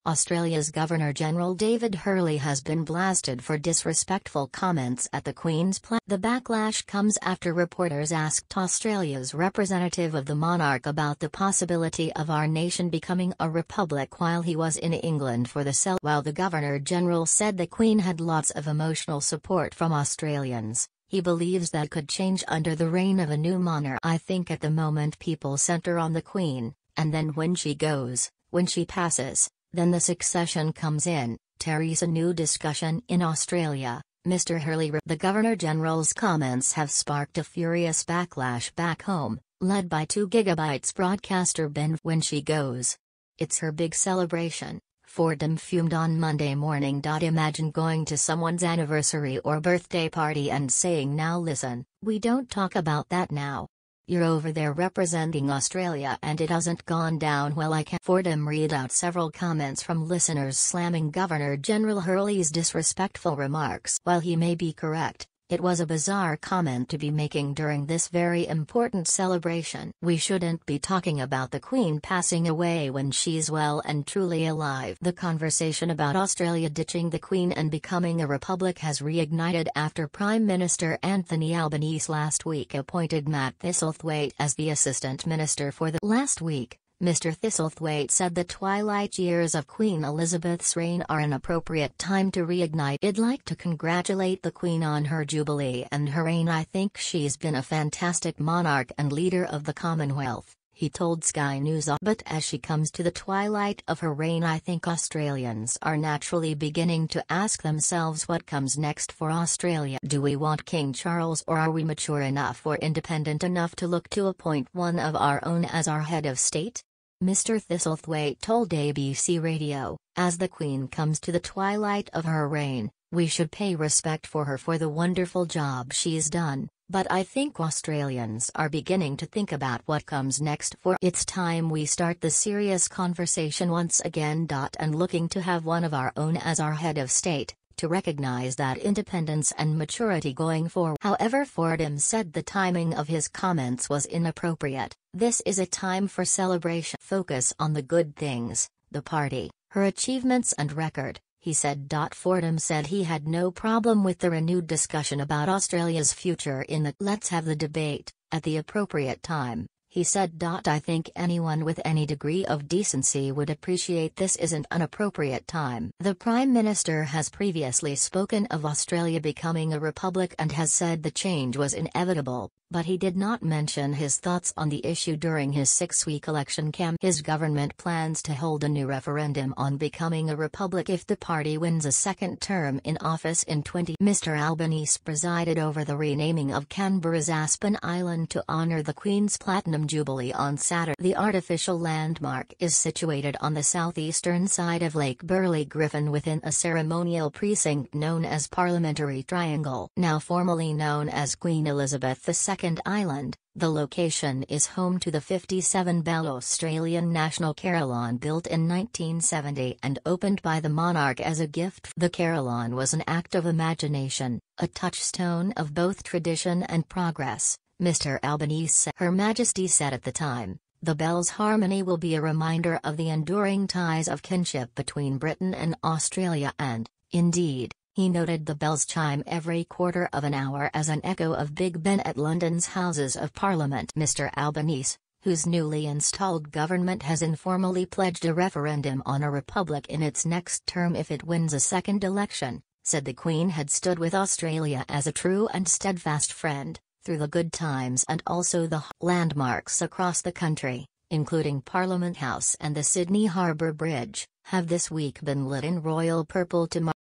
Australia's Governor-General David Hurley has been blasted for disrespectful comments at the Queen's palace. The backlash comes after reporters asked Australia's representative of the monarch about the possibility of our nation becoming a republic while he was in England for the While the Governor-General said the Queen had lots of emotional support from Australians, he believes that could change under the reign of a new monarch. I think at the moment people centre on the Queen, and then when she goes, when she passes, then the succession comes in. There's a new discussion in Australia, Mr. Hurley. The Governor-General's comments have sparked a furious backlash back home, led by 2GB's broadcaster Ben. When she goes, it's her big celebration, Fordham fumed on Monday morning. Imagine going to someone's anniversary or birthday party and saying, "Now listen, we don't talk about that now. You're over there representing Australia and it hasn't gone down well." Fordham read out several comments from listeners slamming Governor-General Hurley's disrespectful remarks. While he may be correct, it was a bizarre comment to be making during this very important celebration. We shouldn't be talking about the Queen passing away when she's well and truly alive. The conversation about Australia ditching the Queen and becoming a republic has reignited after Prime Minister Anthony Albanese last week appointed Matt Thistlethwaite as the Assistant Minister for the. Last week, Mr. Thistlethwaite said the twilight years of Queen Elizabeth's reign are an appropriate time to reignite. "I'd like to congratulate the Queen on her Jubilee and her reign. I think she's been a fantastic monarch and leader of the Commonwealth," he told Sky News. "But as she comes to the twilight of her reign, I think Australians are naturally beginning to ask themselves what comes next for Australia. Do we want King Charles, or are we mature enough or independent enough to look to appoint one of our own as our head of state?" Mr. Thistlethwaite told ABC Radio, "As the Queen comes to the twilight of her reign, we should pay respect for her for the wonderful job she's done, but I think Australians are beginning to think about what comes next for. It's time we start the serious conversation once again. And looking to have one of our own as our head of state, to recognize that independence and maturity going forward." However, Fordham said the timing of his comments was inappropriate. "This is a time for celebration. Focus on the good things, the party, her achievements and record," he said. Fordham said he had no problem with the renewed discussion about Australia's future in the "Let's have the debate at the appropriate time," he said. "I think anyone with any degree of decency would appreciate this isn't an appropriate time." The Prime Minister has previously spoken of Australia becoming a republic and has said the change was inevitable, but he did not mention his thoughts on the issue during his 6-week election campaign. His government plans to hold a new referendum on becoming a republic if the party wins a second term in office in 20. Mr. Albanese presided over the renaming of Canberra's Aspen Island to honour the Queen's Platinum Jubilee on Saturday. The artificial landmark is situated on the southeastern side of Lake Burley-Griffin within a ceremonial precinct known as Parliamentary Triangle. Now formerly known as Queen Elizabeth II Island, the location is home to the 57-bell Australian National Carillon built in 1970 and opened by the monarch as a gift. The carillon was an act of imagination, a touchstone of both tradition and progress, Mr. Albanese said. Her Majesty said at the time, "The bell's harmony will be a reminder of the enduring ties of kinship between Britain and Australia and, indeed," he noted, "the bells chime every quarter of an hour as an echo of Big Ben at London's Houses of Parliament." Mr. Albanese, whose newly installed government has informally pledged a referendum on a republic in its next term if it wins a second election, said the Queen had stood with Australia as a true and steadfast friend, through the good times and also the landmarks across the country, including Parliament House and the Sydney Harbour Bridge, have this week been lit in royal purple to mark